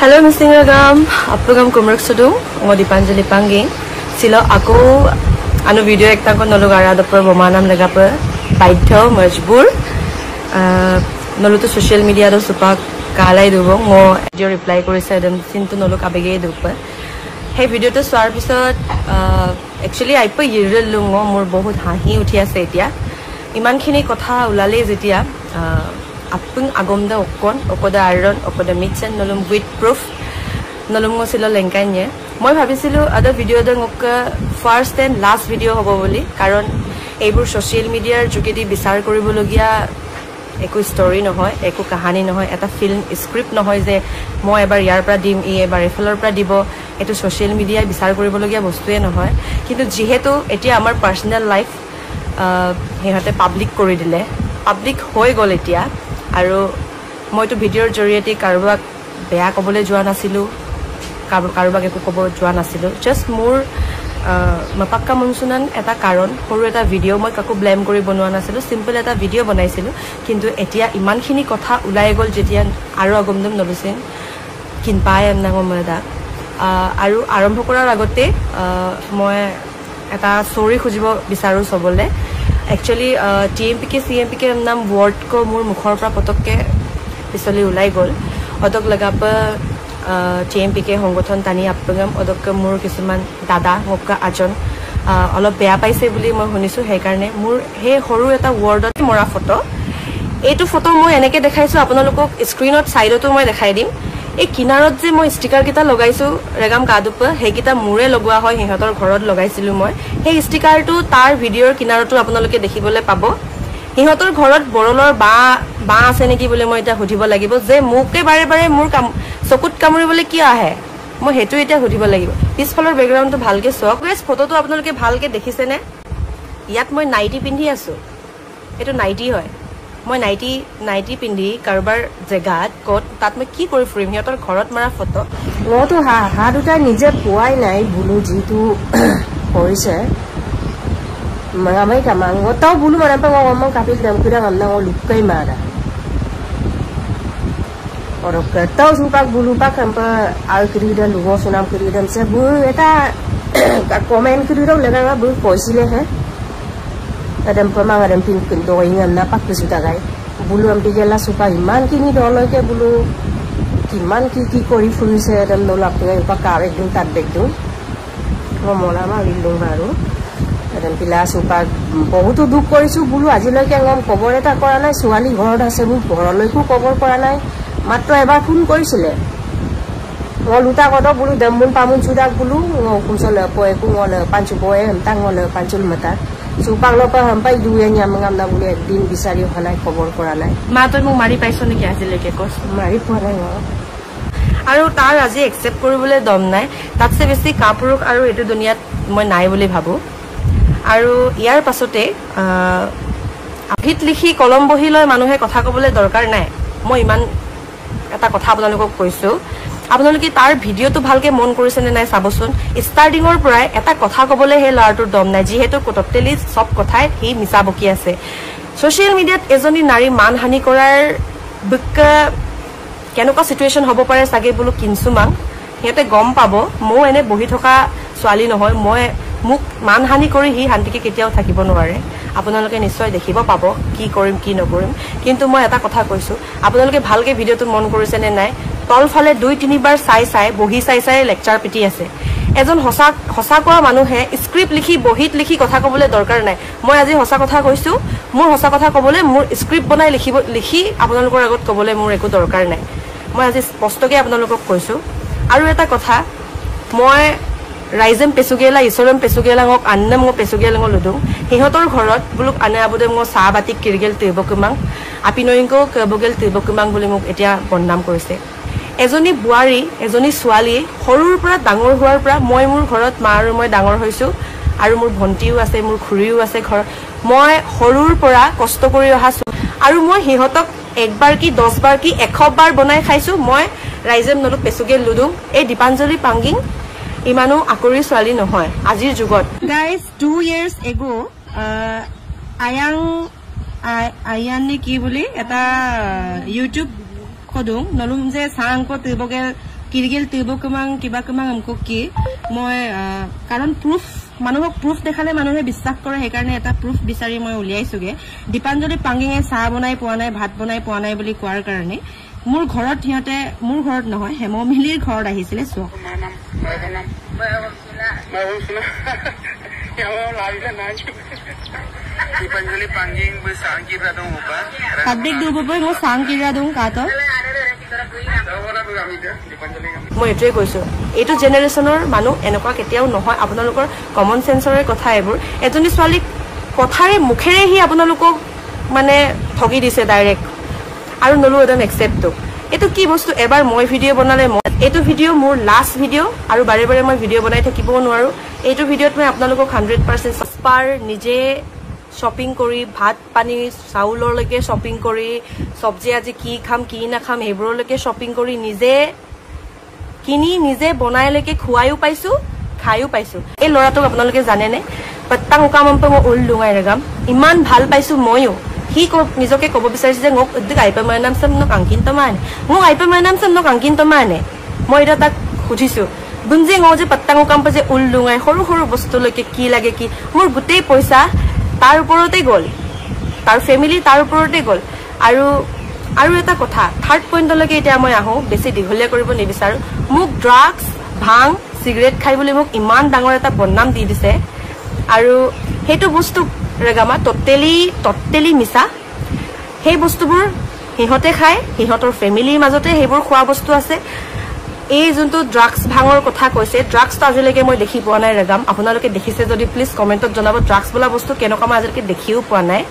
Hello, Mr. Gam. Apagam kumruk sudu. Ngo Dipanjali Pangi. Silo aku anu video ekta ko nolugara dapur bomanam lagapa. Baitho majbur. Nolu to social media do supak kalai dubo. Ngo video reply korise dan sintu noluk abege dupa. Hey video to swar pisot. Actually aipa yiril lungo mur bahut hahi uthi ase etia. Iman khini kotha ulale jetia. Apung agomda okoda iron okoda mixen nolum wheat proof nolum ngosilo lenkanye moi bhabisilu ada video da ngokka first and last video hobo boli karon eibur social media jugedi bisar koribologia eku story nohoy eku kahani nohoy eta film script nohoy je moi ebar yar pra dim e ebar efalor pra dibo etu social media bisar koribologia bostue nohoy kintu jihetu etia amar personal life hehate public kori dile public hoy gol etia আৰু মইতো ভিডিওৰ জৰিয়তে কাৰোবাক বেয়া কবলৈ যোৱা নাছিলো কাৰোবাক একো কব যোৱা নাছিলো জাস্ট মোৰ মাপাক্কা মনসুনান এটা কাৰণ সৰু এটা ভিডিও মই কাকো ব্লেম কৰি বনোৱা নাছিলো সিম্পল এটা ভিডিও বনাইছিলো কিন্তু এতিয়া ইমানখিনি কথা উলাই গল যেতিয়া আৰু আগমদম নলুছেন কিন পায় নাঙমদা আৰু আৰম্ভ কৰাৰ আগতে মই এটা সৰি খুজিব বিচাৰো সবলে Actually, TMPK, CMPK नाम word को मूर मुखर pra पतक के पिछले उलाई गोल अदक लगा पर TMPK होंगोथन तानी आपगम अदक के मूर किसमान दादा होका आजन अलग बेया पाइसे बुली मैं हुनिसु है करने मूर हे हरु एता word अति मोरा फोटो एटु फोटो मैं एने के देखाइसु अपना लोगों स्क्रीनोट साइडो तो मैं देखाई दिम एक किनारत जे मैं स्टिकर किता लगाइसु रेगाम कादुप हे किता मुरे लगुआ হয় হিহতৰ ঘৰত লগাইছিলু মই হে স্টিকাৰটো তাৰ ভিডিওৰ কিনাৰটো আপোনালোকে দেখিবলৈ পাব হিহতৰ ঘৰত বৰলৰ বা আছে নেকি বলে মই এটা হুধিব লাগিব যে মুকে বাৰে বাৰে মুৰ চকুত কামুৰিবলৈ কি আহে মই হেতু এটা হুধিব লাগিব পিছফলৰ ব্যাকগ্ৰাউণ্ডটো ভালকে চক গাইস ফটোটো আপোনালোকে ভালকে দেখিছে নে ইয়াত মই নাইটি পিন্ধি আছো এটো নাইটি হয় মই নাইটি পিন্ধি কাৰবাৰ জেগাত কোট তাত মই কি কৰি ফুৰিম হিহঁতৰ ঘৰত মাৰা ফটো মইতো হা দুটা নিজে পোৱাই নাই বুলু জিতু কৰিছে মামাই কামাঙ্গো তাও বুলু মানে পা মই কাপিল দাম কুৰা গামনা ও লুকাই মাৰা আৰু কতাও সুপাক বুলু পা কাম্পা আল কিৰিদা লুগো সুনাম কিৰিদম সে বু এটা কমেন্ট কিৰিদো লেগা বু কৈছিলে হে Adam pemang adam pin doingan na pak sudah gai bulu am digela supa iman kini dolo ke bulu kiman ki kori furise adam nolak ngai pa kare ding tad dek du ngomola ma lindung baru adam pila supa বহুতো দুখ কৰিছো bulu আজিলৈকে ngom খবৰ এটা কৰা নাই সোৱালি ঘৰত আছে বু ঘৰলৈকো খবৰ কৰা নাই মাত্ৰ এবাৰ ফোন কৰিছিলে ngoluta kodo bulu damun pamun sudah bulu ngosole poe ku ngole pancu poe hentang ngole pancul mata Supang lopa hampai duanya mengamna bulu din bisari halai khobor kora nai ma toy mu mari paiso neki asile ke kos mari pore aru tar aji accept koribole dom nai tatse besi kapuruk aru etu duniat moi nai boli bhabu aru iar pasote abhit likhi kolom bohi loy manuhe kotha kobole dorkar nai moi iman eta kotha apnalokok koisu আপোনালোকে তাৰ ভিডিওটো ভালকে মন কৰিছে নে নাই সাবসুন স্টাৰ্টিংৰ পৰাই এটা কথা কবলে হে লাৰটোৰ দম নাই যিহেতু টটেলি সব কথাই হি মিছা বকি আছে সোশ্যাল মিডিয়াত এজনী নাৰী মানহানি কৰাৰ বিকা কেনেকুৱা সিচুৱেচন হ'ব পাৰে সাগে বলু কিনসুমাং হেতে গম পাব মো এনে বহি থকা ছোৱালী নহয় মই মুক মানহানি কৰি হি শান্তিকে কেতিয়াও থাকিব নোৱাৰে আপোনালোকে নিশ্চয় দেখিব পাব কি কৰিম কি নকৰিম কিন্তু মই এটা কথা কৈছো আপোনালোকে ভালকে ভিডিওটো মন কৰিছে নে নাই তল ফালে 2-3 বাৰ চাই বহি চাই লেকচাৰ পিটি আছে এজন হসা কোৱা মানুহে স্ক্ৰিপ্ট লিখি বহিত লিখি কথা কবলে দৰকাৰ নাই মই আজি হসা কথা কৈছো মোৰ হসা কথা কবলে মোৰ স্ক্ৰিপ্ট বনাই লিখি আপোনালোকৰ আগত কবলে মোৰ একো দৰকাৰ নাই মই আজি স্পষ্টকে আপোনালোকক কৈছো আৰু এটা কথা মই ৰাইজম পেসুগেলা ইছৰম পেসুগেলাngক আন্নম ngok পেসুগেলাং লুদুং হিহতৰ ঘৰত বুলুক আনে আবুদে মই সাবাতি কিৰগেল তেবকুমাং আপিনয়ংকো কবগেল তেবকুমাং বুলি মোক এতিয়া বন্নাম কৰিছে এজনী বুৱাৰী এজনী ছোৱালী হৰুৰ পৰা ডাঙৰ হোৱাৰ পৰা মই মোৰ ঘৰত মা আৰু মই ডাঙৰ হৈছো আৰু মোৰ ভন্টিও আছে মোৰ খুৰীও আছে ঘৰ মই হৰুৰ পৰা কষ্ট কৰি অহাছো আৰু মই হিহতক একবাৰ কি 10 বাৰ কি 100 বাৰ বনাই খাইছো মই ৰাইজম নলু পেসুগেল লুদুং এই দীপাঞ্জলি পাঙ্গিং ইমানো আকৰি ছোৱালী নহয় আজিৰ যুগত গাইস 2 years ago আয়ান নে কি বুলি এটা YouTube kodung nalum je sang ko tibogel কিৰগিল তেব কমাং কিবা কমাং আমকো কি মই কাৰণ প্ৰুফ মানুহক প্ৰুফ দেখালে মানুহে বিশ্বাস কৰে হেকাৰণে এটা প্ৰুফ বিচাৰি মই উলিয়াইছোগে দীপাঞ্জলি পাঙ্গিঙে চাহ বনাই পোৱা নাই ভাত বনাই পোৱা নাই বুলি কোৱাৰ কাৰণে মোৰ ঘৰত হিহঁতে মোৰ ঘৰত নহয় হেমমিলিৰ ঘৰত আহিছিলে সো दीपांजलि पांगिंग बे सांकीरा दं होगा सादिक दुबोय मो सांकीरा दं कातो মই এটোই কৈছো এটো জেনাৰেশনৰ মানুহ এনেকুৱা কেতিয়াও নহয় আপোনালোকৰ কমন সেন্সৰে কথা এবোৰ এজনী ছোৱালীক কথাৰে মুখেৰে হি আপোনালোকক মানে ঠগি দিছে ডাইৰেক্ট আৰু নলু এডন একসেপ্ট এটো কি বস্তু এবাৰ মই ভিডিও বনালে এটো ভিডিও মোৰ লাষ্ট ভিডিও আৰু বাৰে বাৰে মই ভিডিও বনাই থাকিব নোৱাৰো এটো ভিডিওত মই আপোনালোকক 100% সস্পাৰ নিজে শপিং কৰি ভাত পানী চাউলৰলৈকে শপিং কৰি সবজি আজি কি খাম কি না খাম হেবৰলৈকে শপিং কৰি নিজে কিনি নিজে বনাইলৈকে খুৱাইও পাইছো খাইও পাইছো এই লৰাটোক আপোনালোকে জানে নে পত্তাং কামম্প মই উল লুঙাই ৰগাম ইমান ভাল পাইছো মইও হি নিজকে কব বিচাৰিছে যে মোক উদ্দিক আইপা মই নাম সম নক আংকিন তমানে মোক আইপা মই নাম সম নক আংকিন তমানে মই এটা তাক খুজিছো বুনজে ngো যে পত্তাং কামপ যে উল লুঙাই সৰু সৰু বস্তুলৈকে কি লাগে কি মোৰ গুটেই পইচা তাৰ ওপৰতে গল তাৰ ফ্যামিলি তাৰ ওপৰতে গল আৰু এটা কথা থাৰ্ড পইণ্টলৈকে এতিয়া মই আহো বেছি দিঘলীয়া কৰিব নিবিচাৰো মোক ড্ৰাগছ ভাং সিগাৰেট খাই বুলি মোক ইমান ডাঙৰ এটা বদনাম দি দিছে আৰু হেতু বস্তু ৰেগামা টটেলি মিছা সেই বস্তুবোৰ হিহতে খাই হিহতৰ ফ্যামিলিৰ মাজতে হেবোৰ খোৱা বস্তু আছে এই যোনটো ড্ৰাগছ ভাঙৰ কথা কৈছে ড্ৰাগছটো আজিলৈকে মই দেখি পোৱা নাই ৰেগাম আপোনালোকে দেখিছে যদি প্লিজ কমেন্টত জনাব ড্ৰাগছ বলা বস্তু কেনেকুৱা মই আজিলৈকে দেখিও পোৱা নাই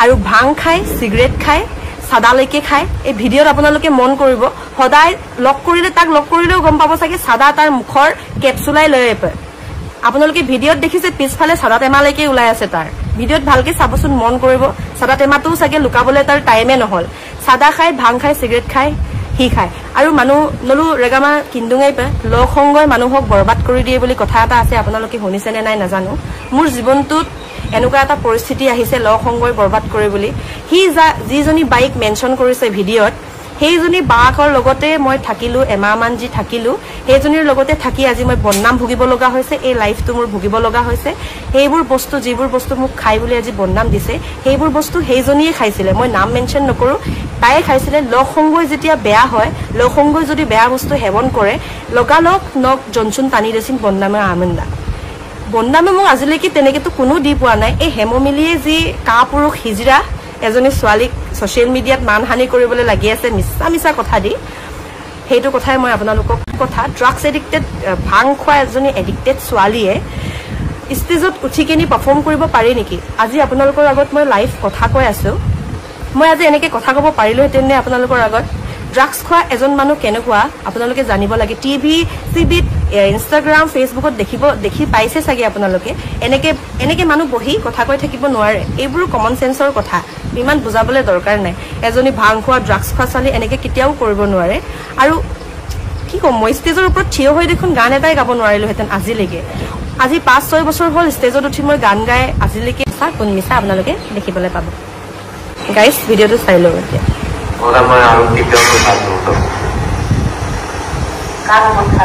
আৰু ভাং খাই সিগাৰেট খাই সাদালৈকে খাই এই ভিডিওত আপোনালোকে মন কৰিব সদায় লক কৰিলে তাক লক কৰিলেও গম পাব চাগে সাদা তাৰ মুখৰ কেপচুলাই লৈ আপে আপোনালোকে ভিডিওত দেখিছে পিছফালে সাদা টেমালৈকে ওলাই আছে তাৰ ভিডিওত ভালকে চাবচোন মন কৰিব সাদা টেমাটো চাগে লুকাবলৈ তাৰ টাইমে নহল সাদা খাই ভাং খাই সিগাৰেট খাই হি খায় আৰু মানুহ নলু ৰেগামা কিন্দুঙাই পে লক সংগই মানুহক বৰবাদ কৰি দিয়ে বুলি কথা এটা আছে আপোনালোকে শুনিছে নে নাই নাজানো মোৰ জীৱনটোত এনেকুৱা এটা পৰিস্থিতি আহিছে লক সংগই বৰবাদ কৰে বুলি হি যিজনী বাইক মেনশন কৰিছে ভিডিওত সেইজনী বাকৰ লগতে মই থাকিলো এমামান জি থাকিলো সেইজনীৰ লগতে থাকি আজি মই বদনাম ভুগিব লগা হৈছে এই লাইফটো মোৰ ভুগিব লগা হৈছে সেইবোৰ বস্তু যিবোৰ বস্তু মোক খাই বুলি আজি বদনাম দিছে সেইবোৰ বস্তু সেইজনীয়ে খাইছিলে মই নাম মেনশন নকৰো তাই খাইছিলে লক সংগই যেতিয়া বেয়া হয় লক সংগই যদি বেয়া বস্তু হেৱন কৰে লগালক নক জনচুন টানি দেছিন বদনামে আমন্দা বদনামে মোক আজিলৈকে তেনেকেতো কোনো দি পোৱা নাই এই হেমমিলিয়ে যি কাপুৰুষ হিজৰা এজনী ছোৱালীক সোশ্যাল মিডিয়াত মানহানি কৰিবলৈ লাগি আছে মিছা কথা দি হেতু কথাই মই আপোনালোকক কথা ড্ৰাগছ এডিক্টেড ভাং খোৱা এজনী এডিক্টেড ছোৱালীয়ে ষ্টেজত উঠি কিনি পাৰফৰ্ম কৰিব পাৰি নেকি আজি আপোনালোকৰ আগত মই লাইভ কথা কৈ আছো মই আজি এনেকে কথা ক'ব পাৰিলো হেতেনে আপোনালোকৰ আগত ড্ৰাগছ খোৱা এজন মানুহ কেনেকুৱা আপোনালোকে জানিব লাগে টিভি সিবিত ইনষ্টাগ্ৰাম ফেসবুকত দেখি পাইছে চাগে আপোনালোকে এনেকে মানুহ বহি কথা কৈ থাকিব নোৱাৰে এইবোৰ কমন সেন্সৰ কথা ইমান বুজাবলৈ দৰকাৰ নাই এজনী ভাং খোৱা ড্ৰাগছ খোৱা ছোৱালী এনেকে কেতিয়াও কৰিব নোৱাৰে আৰু কি কম মই ষ্টেজৰ ওপৰত থিয় হৈ দেখোন গান এটাই গাব নোৱাৰিলো হেতেন আজিলৈকে আজি 5-6 বছৰ হ'ল ষ্টেজত উঠি মই গান গাই আজিলৈকে কোন মিছা আপোনালোকে দেখিবলৈ পাব গাইস ভিডিওটো চাই লওক এতিয়া ওরা মই আৰু কেতিয়াও কথা নকৰো কাৰ কথা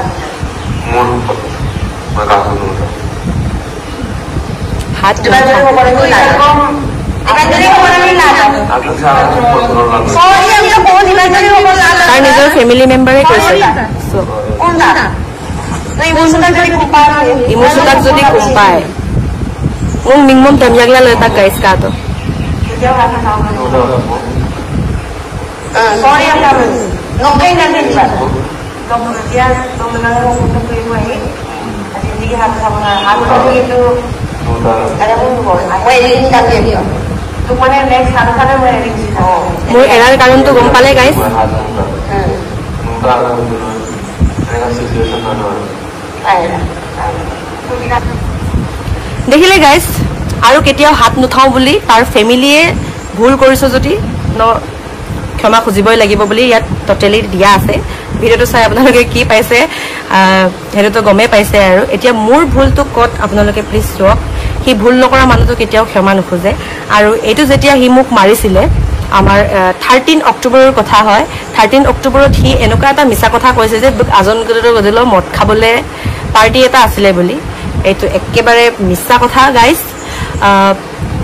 মন মই কথা নকৰো হাত ধরে উপরে কই না এখান থেকে উপরে না আচ্ছা সরি আমি তো বহুত এখান থেকে উপরে না তার নিজের ফ্যামিলি মেম্বারে কইছে কোনটা ইমোশনাল যদি কুম্পায় ung mingmom tamyagla leta guys ka to sorry ang naman okay na din ba kemudian menanggung untuk ilmu ini jadi harus sama harus itu ada pun wedding kan dia tuh mana next harus ada wedding sih mau eral kalian tuh gompale guys দেখিলে guys আৰু কেতিয়াও হাত নুঠাও বুলি তাৰ ফ্যামিলিয়ে ভুল কৰিছে যদি ক্ষমা খুজিবই লাগিব বুলি ইয়াত টোটালি দিয়া আছে ভিডিওটো চাই আপোনালোকে কি পাইছে হেৰুটো গমে পাইছে আৰু এতিয়া মোৰ ভুলটো কত আপোনালোকে প্লিজ চক হি ভুল নকৰা মানুহটো কেতিয়াও ক্ষমা নখুজে আৰু এটো যেতিয়া হি মোক মাৰিছিলে আমাৰ 13 অক্টোবৰৰ কথা হয় 13 অক্টোবৰত হি এনেকুৱা এটা মিছা কথা কৈছে যে আজন গদিল মদ খাবলে পাৰ্টি এটা আছিলে বুলি এইটো একেবাৰে মিছা কথা গাইজ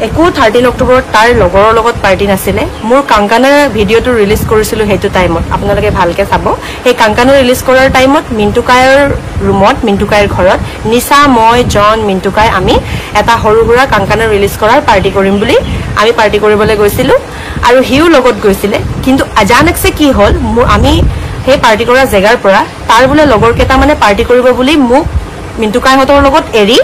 একো 13 অক্টোবৰত তাৰ লগৰৰ লগত পাৰ্টি নাছিলে মোৰ কাংকানাৰ ভিডিঅ'টো ৰিলিজ কৰিছিলো হেতু টাইমত আপোনালোকে ভালকে চাব এই কাংকানা ৰিলিজ কৰাৰ টাইমত মিন্টুকায়ৰ ৰুমত মিন্টুকায়ৰ ঘৰত নিশা মই জন মিন্টুকায় আমি এটা সৰু সুৰা কাংকানা ৰিলিজ কৰাৰ পাৰ্টি কৰিম বুলি আমি পাৰ্টি কৰিবলৈ গৈছিলো আৰু হিউ লগত গৈছিলে কিন্তু আজানকছে কি হল আমি সেই পাৰ্টি কৰা জেগাৰ পৰা তাৰ বুলে লগৰ কেটা মানে পাৰ্টি কৰিব বুলি মোক মিন্টুকায়হঁতৰ লগত এৰি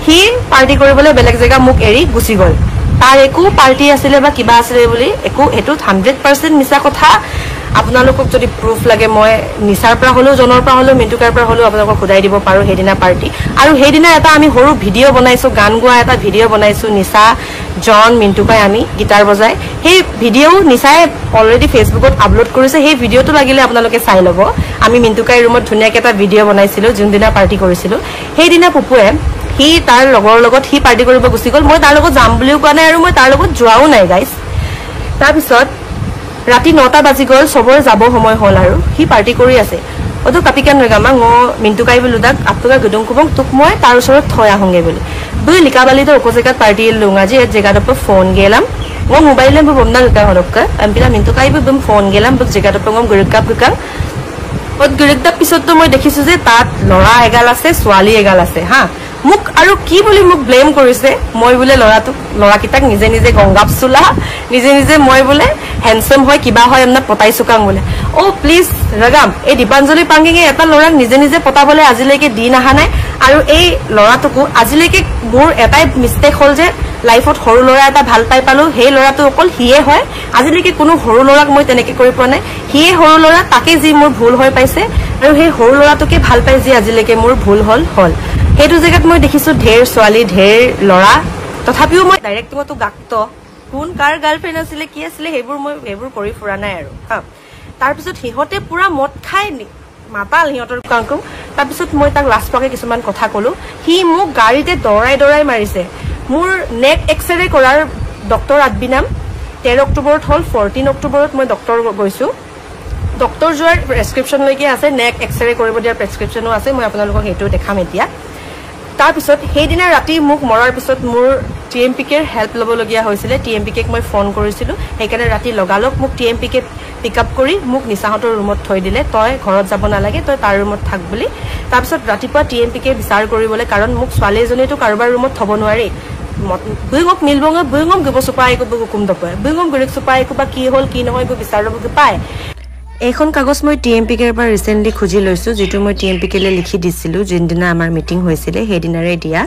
হি পাৰ্টি কৰিবলৈ বেলেগ জেগা মোক এৰি গুচি গল তাৰ একো পাৰ্টি আছিলে বা কিবা আছিলে বুলি একো হেতু 100% মিছা কথা আপোনালোকক যদি প্ৰুফ লাগে মই নিচাৰ পৰা হলো জনৰ পৰা হলো মিন্টুকায়ৰ পৰা হলো আপোনালোকক খুদাই দিব পাৰো হেদিনা পাৰ্টি আৰু হেদিনা এটা আমি সৰু ভিডিঅ' বনাইছো গান গোৱা এটা ভিডিঅ' বনাইছো নিচা জন মিন্টুকায় আমি গিটাৰ বজাই সেই ভিডিঅ' নিচাই অলৰেডি ফেসবুকত আপলোড কৰিছে সেই ভিডিঅ'টো লাগিলে আপোনালোকে চাই লব আমি মিন্টুকায়ৰ ৰুমত ধুনিয়াকে এটা ভিডিঅ' বনাইছিলো যোনদিনা পাৰ্টি কৰিছিলো সেইদিনা পুপুৱে হি তাৰ লগৰ লগত হি পাৰ্টি কৰিব গুচি গল মই তাৰ লগত যাম বুলিও কোৱা নাই আৰু মই তাৰ লগত যোৱাও নাই গাইস তাৰ পিছত ৰাতি 9টা বাজি গল সবৰ যাব সময় হল আৰু হি পাৰ্টি কৰি আছে অতো কাপিকান ৰগামা ঙ মিন্টুকায় বুলুদাক আপোনাক গদং কুবং তুক মই তাৰ ওচৰত থৈ আহংগে বুলি বুই লিকাবালিতে অকজেকাত পাৰ্টি লুঙা যে জেগাত ফোন গেলাম ঙ মোবাইলে বমনা গকা হৰক এমপিলা মিন্টুকায় বম ফোন গেলাম বুক জেগাত ঙ গৰকাপ গকা অত গৰকদাপ পিছতো মই দেখিছো যে তাত লৰা এগাল আছে ছোৱালী এগাল আছে হা মুক আৰু কি বুলি মুক ব্লেম কৰিছে মই বুলে লৰাকিটাক নিজে নিজে গংগাপ চুলা নিজে নিজে মই বুলে হ্যান্ডসাম হয় কিবা হয় আমনা পতাইছুকাং বুলে ও প্লিজ ৰগাম এই দীপাঞ্জলি পাঙ্গিঙে এটা লৰাক নিজে নিজে পতাবলে আজিলৈকে দিন আহা নাই আৰু এই লৰাটোকো আজিলৈকে মোৰ এটাই মিস্টেক হল যে লাইফত সৰু লৰা এটা ভাল পাই পালো সেই লৰাটো অকল হিয়ে হয় আজিলৈকে কোনো সৰু লৰাক মই তেনেকে কৰি পোৱা নাই হিয়ে সৰু লৰা তাকে যি মোৰ ভুল হৈ পাইছে আৰু সেই সৰু লৰাটোকে ভাল পাই যি আজিলৈকে মোৰ ভুল হল হেতু জেগাত মই দেখিছো ঢেৰ ছোৱালী ঢেৰ লৰা তথাপিও মই ডাইৰেক্ট মতো গাক্ত কোন কাৰ গাৰ্লফ্ৰেণ্ড আছিলে কি আছিলে হেবোৰ কৰি ফুৰা নাই আৰু হা তাৰ পিছত হিহতে পুৰা মদ খাই মাতাল হিহতৰ কাংকু তাৰ পিছত মই তাক লাষ্ট পাকে কিছুমান কথা কলো হি মোক গাড়ীতে দৰাই মাৰিছে মোৰ নেক এক্সৰে কৰাৰ ডক্টৰ আদবিনাম 13 অক্টোবৰত হল 14 অক্টোবৰত মই ডক্টৰ গৈছো ডক্টৰ যোৱাৰ প্ৰেছক্ৰিপচন লৈকে আছে নেক এক্সৰে কৰিব দিয়াৰ প্ৰেছক্ৰিপচনো আছে মই আপোনালোকক হেতু দেখাম এতিয়া তাৰ পিছত হেদিনা ৰাতি মোক মৰাৰ পিছত মোৰ টিএমপিকে হেল্প লব লগিয়া হৈছিল টিএমপিকে মই ফোন কৰিছিলো হেকানে ৰাতি লগালক মোক টিএমপিকে পিকআপ কৰি মোক নিচাহতৰ ৰুমত থৈ দিলে তই ঘৰত যাব নালাগে তই তাৰ ৰুমত থাক বুলি তাৰ পিছত ৰাতিপুৱা টিএমপিকে বিচাৰ কৰিবলে কাৰণ মোক ছোৱালী এজনীটো কাৰোবাৰ ৰুমত থব নোৱাৰি বুইঙক মিলবঙ বুইঙক গব সুপাইকো হুকুম দপয় বুইঙক গৰিক সুপাইকো বা কি হল কি নহয় গো বিচাৰ লব পায় এখন কাগজ মই টিএমপিকেৰ পৰা ৰিসেন্টলি খুজি লৈছো যেটো মই টিএমপিকেলে লিখি দিছিলো যিদিনা আমাৰ মিটিং হৈছিল হেদিনাৰে দিয়া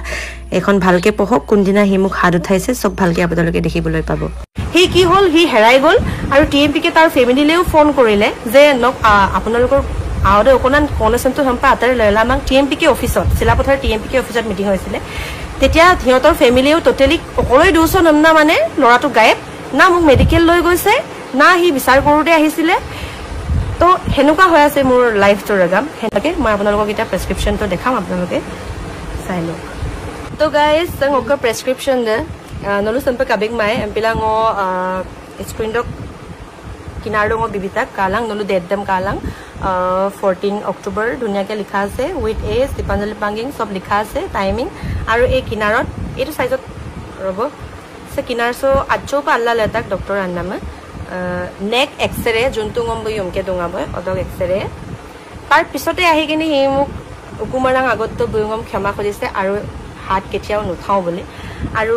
এখন ভালকে পঢ়ক কোনদিনা হি মোক হাত উঠাইছে সব ভালকে আপোনালোকে দেখিবলৈ পাব হি কি হল হি হেৰাই গল আৰু টিএমপিকে তাৰ ফেমিলিলেও ফোন কৰিলে যে নক আপোনালোকৰ আউৰে অকনন কনসেন্টটো সম্পা আতাৰ লৈলামাং টিএমপিকে অফিসত চিলাপথাৰ টিএমপিকে অফিসত মিটিং হৈছিল তেতিয়া হিয়তৰ ফেমিলিও টোটালি অকলৈ দুছ নমনা মানে লৰাটো গায়ব না মোক মেডিকেল লৈ গৈছে না হি বিচাৰ কৰোতে আহিছিল তো হেনুকা হৈ আছে মোৰ লাইফটো ৰগাম হেনকে মই আপোনালোকক এটা প্ৰেছক্ৰিপচনটো দেখাম আপোনালোকে চাই লওক তো গাইস সংক প্ৰেছক্ৰিপচন দে নলু সম্পে কাবিক মাই এমপিলাঙ স্ক্ৰিনডক কিনাৰডঙ বিবিতা কালাং নলু ডেটডম কালাং 14 অক্টোবৰ ধুনিয়াকে লিখা আছে উইথ এজ দীপাঞ্জলি পাঙ্গিং সব লিখা আছে টাইমিং আৰু এই কিনাৰত এটো সাইজত ৰব সে কিনাৰসো আচ্চো পাল্লা লেতাক ডক্টৰ আন্নামে নেক এক্সৰে জন্তু গম্বই উমকে দঙাবই অদক এক্সৰে তাৰ পিছতে আহি কিনি হি মোক উকুমাৰাং আগত বুইঙম ক্ষমা কৰিছে আৰু হাত কেতিয়াও নুঠাও বুলি আৰু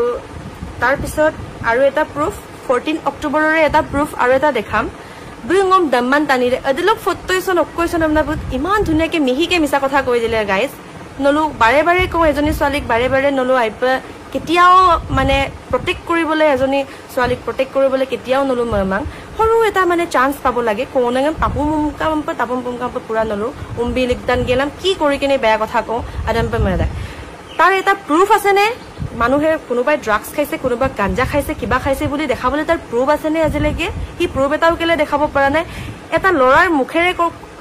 তাৰ পিছত আৰু এটা প্ৰুফ 14 অক্টোবৰৰে এটা প্ৰুফ আৰু এটা দেখাম বুইঙম দম্মান টানিৰে অদলক ফটোইছন অকৈছন আমনা ইমান ধুনিয়াকে মিহিকে মিছা কথা কৈ দিলে গাইস নলু বাৰে বাৰে কও এজনী ছোৱালীক বাৰে বাৰে নলু আইপা কেতিয়াও মানে প্ৰটেক্ট কৰিবলৈ এজনী ছোৱালীক প্ৰটেক্ট কৰিবলৈ কেতিয়াও নলু মমাং হৰু এটা মানে চান্স পাব লাগে কোনঙে তাপম পুমকাম পুৰা নলু উম্বি লিকদান গেলাম কি কৰি কিনে বেয়া কথা কও আদম্পে মেদা তাৰ এটা প্ৰুফ আছে নে মানুহে কোনোবাই ড্ৰাগছ খাইছে কোনোবা গাঞ্জা খাইছে কিবা খাইছে বুলি দেখাবলৈ তাৰ প্ৰুফ আছে নে আজিলৈকে হি প্ৰুফ এটাও কেলে দেখাব পৰা নাই এটা লৰাৰ মুখেৰে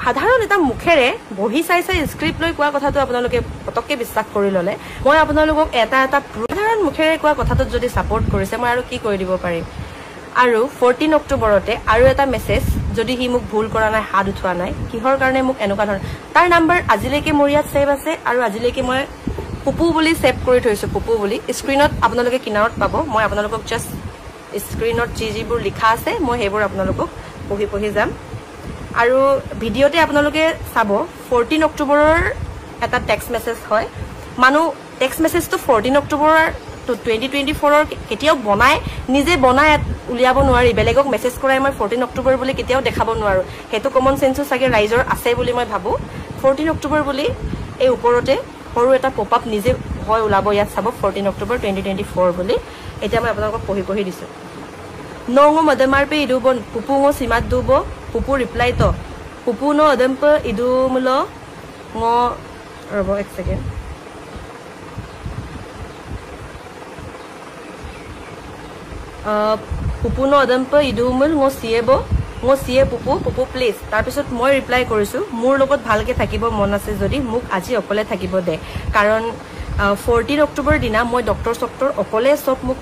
সাধাৰণ এটা মুখেৰে বহি চাই স্ক্ৰিপ্ট লৈ কোৱা কথাটো আপোনালোকে পতককে বিশ্বাস কৰি ললে মই আপোনালোকক এটা সাধাৰণ মুখেৰে কোৱা কথাটো যদি সাপোৰ্ট কৰিছে মই আৰু কি কৰি দিব পাৰিম আৰু 14 অক্টোবৰতে আৰু এটা মেছেজ যদি হি মোক ভুল কৰা নাই হাত উঠোৱা নাই কিহৰ কাৰণে মোক এনেকুৱা ধৰণৰ তাৰ নাম্বাৰ আজিলৈকে মোৰ ইয়াত সেভ আছে আৰু আজিলৈকে মই পুপু বুলি সেভ কৰি থৈছো পুপু বুলি স্ক্ৰিনত আপোনালোকে কিনাৰত পাব মই আপোনালোকক জাস্ট স্ক্ৰিনত যিবোৰ লিখা আছে মই সেইবোৰ আপোনালোকক পঢ়ি যাম আৰু ভিডিঅতে আপোনালোকে চাব 14 অক্টোবৰৰ এটা টেক্সট মেছেজ হয় মানুহ টেক্সট মেছেজটো 14 অক্টোবৰৰ 2024 কেতিয়াও বনাই নিজে বনাই উলিয়াব নোৱাৰি বেলেগক মেছেজ কৰাই মই 14 অক্টোবৰ বুলি কেতিয়াও দেখাব নোৱাৰো হেতু কমন সেন্সো সাগে ৰাইজৰ আছে বুলি মই ভাবো 14 অক্টোবৰ বুলি এই ওপৰতে সৰু এটা পপ আপ নিজে হয় উলাব ইয়াত চাব 14 অক্টোবৰ 2024 বুলি এটা মই আপোনালোকক পঢ়ি দিছো নংগো মদমাৰপে ইদুবন পুপুঙো সিমাত দুব পুপু ৰিপ্লাই তো পুপু ন অদম্প ইদু মুল ङ ৰব এক সেকেন্ড পুপু ন অদম্প ইদু মুল ङ সিয়ে পুপু প্লিজ তাৰ পিছত মই ৰিপ্লাই কৰিছো মোৰ লগত ভালকে থাকিব মন আছে যদি মোক আজি অকলে থাকিব দে কাৰণ 14 অক্টোবৰ দিনা মই ডক্টৰ অকলে সব মোক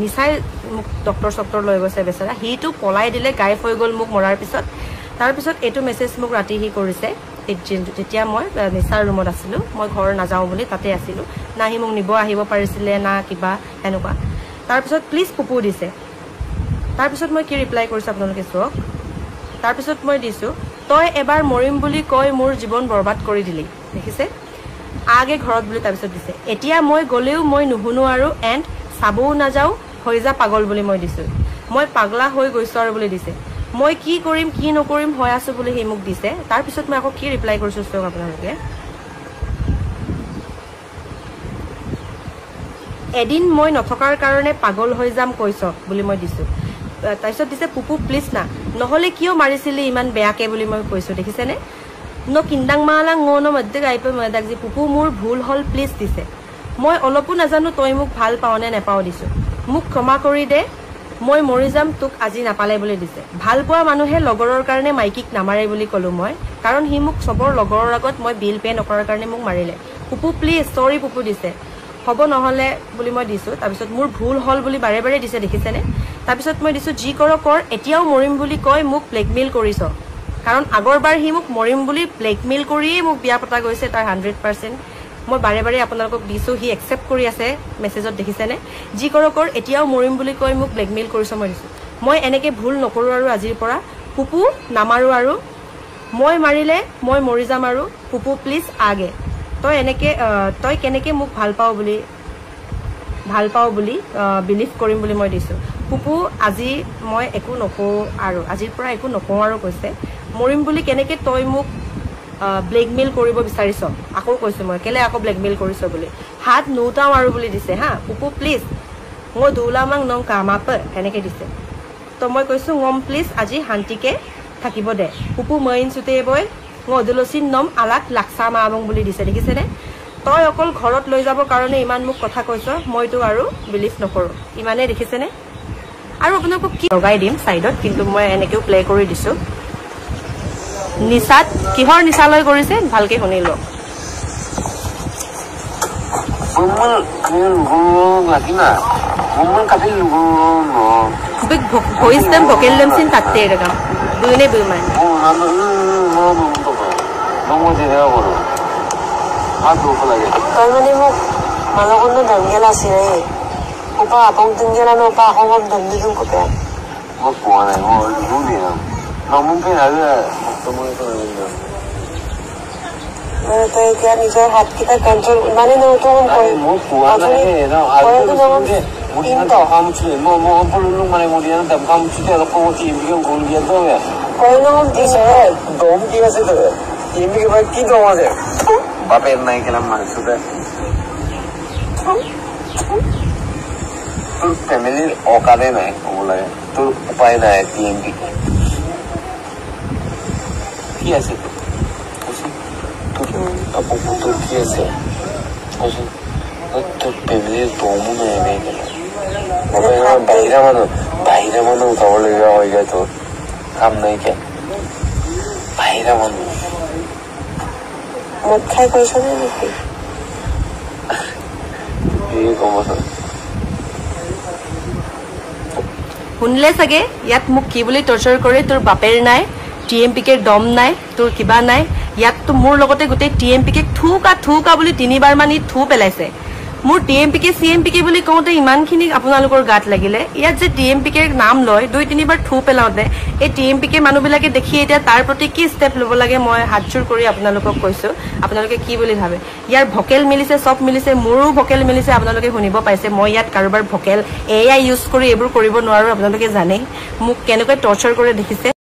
নিচাই মোক ডক্টৰ লৈ গৈছে বেচাৰা হিটো পলাই দিলে গায়ব হৈ গল মোক মৰাৰ পিছত তাৰ পিছত এটো মেছেজ মোক ৰাতি হি কৰিছে যেতিয়া মই নিচাৰ ৰুমত আছিলো মই ঘৰ নাযাও বুলি তাতে আছিলো না হি মোক নিব আহিব পাৰিছিলে না কিবা এনেকুৱা তাৰ পিছত প্লিজ পুপু দিছে তাৰ পিছত মই কি ৰিপ্লাই কৰিছো আপোনালোকে চাওক তাৰ পিছত মই দিছো তই এবাৰ মৰিম বুলি কয় মোৰ জীৱন বৰবাদ কৰি দিলি দেখিছে আগে ঘৰত বুলি তাৰ পিছত দিছে এতিয়া মই গলেও মই নুহুনো আৰু এন্ড চাবও না যাও হৈ যা পাগল বুলি মই দিছো মই পাগলা হৈ গৈছো আৰু বুলি দিছে মই কি কৰিম কি নকৰিম হয় আছো বুলি হে মোক দিছে তাৰ পিছত মই আকৌ কি ৰিপ্লাই কৰিছো চাওক আপোনালোকে এদিন মই নথকাৰ কাৰণে পাগল হৈ যাম কৈছ বুলি মই দিছো তাৰ পিছত দিছে পুপু প্লিজ না নহলে কিয় মাৰিছিলি ইমান বেয়াকে বুলি মই কৈছো দেখিছে নে ন কিন্দাং মালা ঙন মধ্যে গাইপে মদাক যে পুপু মোৰ ভুল হল প্লিজ দিছে মই অলপো নাজানো তই মোক ভাল পাও নে নেপাও দিছো মোক ক্ষমা কৰি দে মই মৰি যাম তোক আজি নাপালে বুলি দিছে ভাল পোৱা মানুহে লগৰৰ কাৰণে মাইকিক নামাৰে বুলি কলো মই কাৰণ হি মোক সবৰ লগৰৰ আগত মই বিল পে নকৰাৰ কাৰণে মোক মাৰিলে পুপু প্লিজ সৰি পুপু দিছে হব নহলে বুলি মই দিছো তাৰ পিছত মোৰ ভুল হল বুলি বাৰে বাৰে দিছে দেখিছে নে তাৰ পিছত মই দিছো জি কৰ এতিয়াও মৰিম বুলি কয় মোক ব্লেকমেইল কৰিছ কাৰণ আগৰবাৰ হি মোক মৰিম বুলি ব্লেকমেইল কৰি মোক বিয়া পতা গৈছে তাৰ 100% মই বাৰে বাৰে আপোনালোকক দিছো হি একসেপ্ট কৰি আছে মেছেজত দেখিছে নে জি কৰ এতিয়াও মৰিম বুলি কয় মোক ব্লেকমেইল কৰিছ মই দিছো মই এনেকে ভুল নকৰো আৰু আজিৰ পৰা পুপু নামাৰো আৰু মই মাৰিলে মই মৰি যাম আৰু পুপু প্লিজ আগে তই কেনেকে মোক ভাল পাও বুলি বিলিভ কৰিম বুলি মই দিছো পুপু আজি মই একো নকও আৰু আজিৰ পৰা একো নকও আৰু কৈছে মৰিম বুলি কেনেকে তই মোক ব্লেকমেইল কৰিব বিচাৰিছ আকৌ কৈছো মই কেলে আকৌ ব্লেকমেইল কৰিছ বুলি হাত নোটাও আৰু বুলি দিছে হা পুপু প্লিজ মই দুলামাং নং কামাপ এনেকে দিছে তো মই কৈছো ngom প্লিজ আজি শান্তিকে থাকিব দে পুপু মইন সুতে বয় ngদুলসিন নম আলাক লাক্সা মাবং বুলি দিছে দেখিছে নে তই অকল ঘৰত লৈ যাব কাৰণে ইমান মোক কথা কৈছ মইতো আৰু বিলিভ নকৰো ইমানে দেখিছে নে আৰু আপোনাক কি লগাই দিম সাইডত কিন্তু মই এনেকেও প্লে কৰি দিছো নিসাত কিহৰ নিসালৈ কৰিছে ভালকে শুনি ল বুমুল লাগিনা বুমুল কাটি লুগো বিগ ভয়েস দেম ভোকেল দেম সিন তাতে এরকম দুইনে বুইমান 너무 제대로 걸어. 아주 오빠라게. 그러면 뭐 말로는 단계라시네. 오빠 아봉 등계라면 오빠 홍업 던지는 거 봐. 뭐 좋아해. 뭐 누구야? 너무 편하게 너무 편하게. तो क्या निजर हाथ की तक कंट्रोल माने न तो कोई 뭐 좋아해. 나 알고 있는데 우리는 감치 뭐 볼로 만에 우리는 담 감치 때도 거기 이거 공기도 해. कोई न हम दिसे 너무 기가세요. 이미게 봐 끼도 와세. 바페 나이 그냥 말수다. तो फैमिली औकाते नहीं बोला है तो उपाय ना है टीएमपी कैसे तो अब तो कैसे तो फैमिली तो मुझे नहीं करना अब बाहर मनो उठाव लगा होगा तो काम नहीं क्या बाहर मनो मत खाए पैसा नहीं ये कौन सा শুনিলে চাগে ইয়াত মোক কি বুলি টৰ্চাৰ কৰে তোৰ বাপেৰ নাই টিএমপিকে দম নাই তোৰ কিবা নাই ইয়াততো মোৰ লগতে গোটেই টিএমপিকে থুকা বুলি 3বাৰ মান থু পেলাইছে মোৰ টিএমপিকে সিএমপিকে বুলি কওঁতে ইমানখিনি আপোনালোকৰ গাত লাগিলে ইয়াত যে টিএমপিকে নাম লয় 2-3বাৰ থু পেলাওঁতে এই টিএমপিকে মানুহবিলাকে দেখি এতিয়া তাৰ প্ৰতি কি ষ্টেপ ল'ব লাগে মই হাতজোৰ কৰি আপোনালোকক কৈছো আপোনালোকে কি বুলি ভাবে ইয়াৰ ভকেল মিলিছে সব মিলিছে মোৰো ভকেল মিলিছে আপোনালোকে শুনিব পাইছে মই ইয়াত কাৰোবাৰ ভকেল এআই ইউজ কৰি এইবোৰ কৰিব নোৱাৰো আপোনালোকে জানে মোক কেনেকৈ টৰ্চাৰ কৰে দেখিছে